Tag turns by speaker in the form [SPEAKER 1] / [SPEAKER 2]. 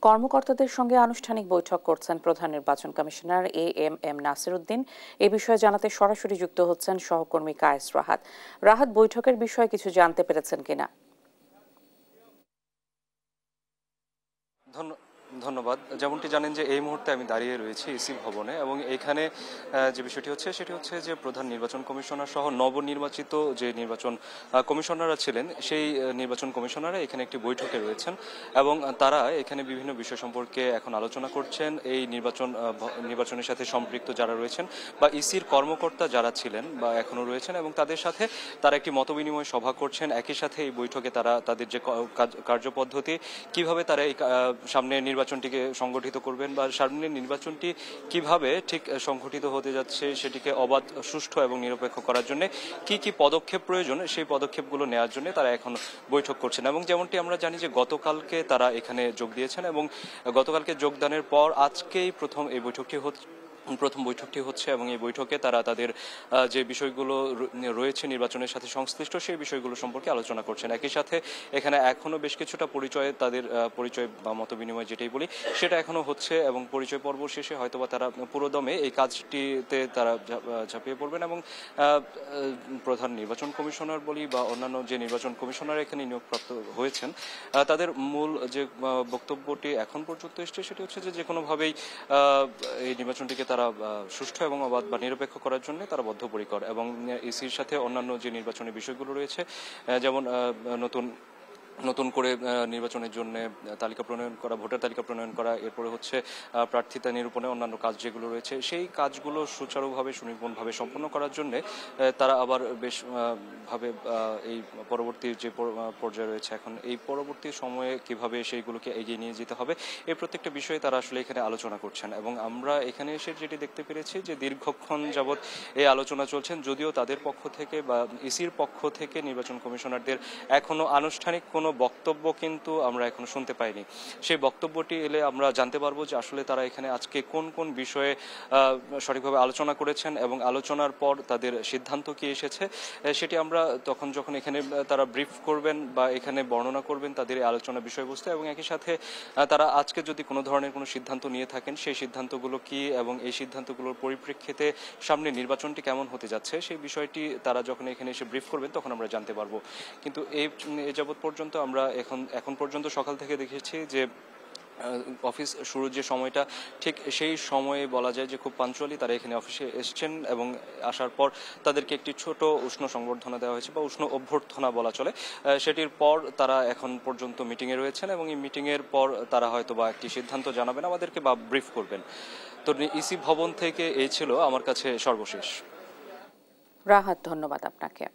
[SPEAKER 1] কর্মকর্তাদের সঙ্গে আনুষ্ঠানিক বৈঠক করছেন প্রধান নির্বাচন কমিশনার এএমএম নাসির উদ্দিন। এ বিষয়ে জানাতে সরাসরি যুক্ত হচ্ছেন সহকর্মী কায়েস রাহাত। রাহাত, বৈঠকের বিষয়ে কিছু জানতে পেরেছেন কিনা?
[SPEAKER 2] ধন্যবাদ। যেমনটি জানেন যে এই মুহূর্তে আমি দাঁড়িয়ে রয়েছি ইসি ভবনে এবং এখানে যে বিষয়টি হচ্ছে সেটি হচ্ছে যে প্রধান নির্বাচন কমিশনার সহ নবনির্বাচিত যে নির্বাচন কমিশনাররা ছিলেন সেই নির্বাচন কমিশনাররা এখানে একটি বৈঠকে রয়েছেন এবং তারা এখানে বিভিন্ন বিষয় সম্পর্কে এখন আলোচনা করছেন। এই নির্বাচনের সাথে সম্পৃক্ত যারা রয়েছেন বা ইসির কর্মকর্তা যারা ছিলেন বা এখনো রয়েছেন এবং তাদের সাথে তারা একটি মতবিনিময় সভা করছেন। একই সাথে এই বৈঠকে তারা তাদের যে কার্যপদ্ধতি কিভাবে তারা এই সামনে নির্বাচনটিকে সংগঠিত করবেন বা সামনের নির্বাচনটি কিভাবে ঠিক সংগঠিত হতে যাচ্ছে সেটিকে অবাধ, সুষ্ঠু এবং নিরপেক্ষ করার জন্য কি কি পদক্ষেপ প্রয়োজন সেই পদক্ষেপগুলো নেওয়ার জন্য তারা এখন বৈঠক করছেন। এবং যেমনটি আমরা জানি যে গতকালকে তারা এখানে যোগ দিয়েছেন এবং গতকালকে যোগদানের পর আজকেই প্রথম বৈঠকটি হচ্ছে এবং এই বৈঠকে তারা তাদের যে বিষয়গুলো রয়েছে নির্বাচনের সাথে সংশ্লিষ্ট সেই বিষয়গুলো সম্পর্কে আলোচনা করছেন। একই সাথে এখানে এখনো বেশ কিছুটা তাদের পরিচয় বা মত বিনিময় যেটাই বলি সেটা এখনো হচ্ছে এবং পরিচয় পর্ব শেষে হয়তোবা তারা পুরোদমে এই কাজটিতে তারা ঝাঁপিয়ে পড়বেন এবং প্রধান নির্বাচন কমিশনার বলি বা অন্যান্য যে নির্বাচন কমিশনার এখানে নিয়োগপ্রাপ্ত হয়েছেন তাদের মূল যে বক্তব্যটি এখন পর্যন্ত এসছে সেটি হচ্ছে যে কোনোভাবেই এই নির্বাচনটিকে তারা সুষ্ঠু এবং অবাধ বা নিরপেক্ষ করার জন্য তারা বদ্ধপরিকর এবং ইসির সাথে অন্যান্য যে নির্বাচনী বিষয়গুলো রয়েছে যেমন নতুন করে নির্বাচনের জন্য তালিকা প্রণয়ন করা, ভোটার তালিকা প্রণয়ন করা, এরপরে হচ্ছে প্রার্থিতা নিরূপণে অন্যান্য কাজ যেগুলো রয়েছে সেই কাজগুলো সুচারুভাবে সুনিপুণভাবে সম্পন্ন করার জন্য তারা আবার বেশ ভাবে এই পরবর্তী যে পর্যায়ে রয়েছে এখন এই পরবর্তী সময়ে কিভাবে সেইগুলোকে এগিয়ে নিয়ে যেতে হবে এই প্রত্যেকটা বিষয়ে তারা আসলে এখানে আলোচনা করছেন। এবং আমরা এখানে এসে যেটি দেখতে পেরেছি যে দীর্ঘক্ষণ যাবৎ এই আলোচনা চলছেন, যদিও তাদের পক্ষ থেকে বা ইসির পক্ষ থেকে নির্বাচন কমিশনারদের এখনো আনুষ্ঠানিক কোনো বক্তব্য কিন্তু আমরা এখনো শুনতে পাইনি। সেই বক্তব্যটি এলে আমরা জানতে পারবো যে আসলে তারা এখানে আজকে কোন কোন বিষয়ে সঠিকভাবে আলোচনা করেছেন এবং আলোচনার পর তাদের সিদ্ধান্ত কি এসেছে সেটি আমরা যখন এখানে তারা ব্রিফ করবেন বা এখানে বর্ণনা করবেন তাদের এই আলোচনা বিষয়বস্তু এবং একই সাথে তারা আজকে যদি কোনো ধরনের কোনো সিদ্ধান্ত নিয়ে থাকেন সেই সিদ্ধান্তগুলো কি এবং এই সিদ্ধান্তগুলোর পরিপ্রেক্ষিতে সামনে নির্বাচনটি কেমন হতে যাচ্ছে সেই বিষয়টি তারা যখন এখানে এসে ব্রিফ করবেন তখন আমরা জানতে পারবো। কিন্তু এই যাবৎ পর্যন্ত আমরা এখন পর্যন্ত সকাল থেকে দেখেছি যে অফিস শুরুর যে সময়টা ঠিক সেই সময়ে বলা যায় যে খুব পাঞ্চুয়ালি তারা এখানে অফিসে এসছেন এবং আসার পর তাদেরকে একটি ছোট উষ্ণ সংবর্ধনা দেওয়া হয়েছে বা উষ্ণ অভ্যর্থনা বলা চলে। সেটির পর তারা এখন পর্যন্ত মিটিংয়ে রয়েছেন এবং এই মিটিংয়ের পর তারা হয়তো বা একটি সিদ্ধান্ত জানাবেন আমাদেরকে বা ব্রিফ করবেন। তো ইসি ভবন থেকে এই ছিল আমার কাছে সর্বশেষ।
[SPEAKER 1] রাহাত, ধন্যবাদ আপনাকে।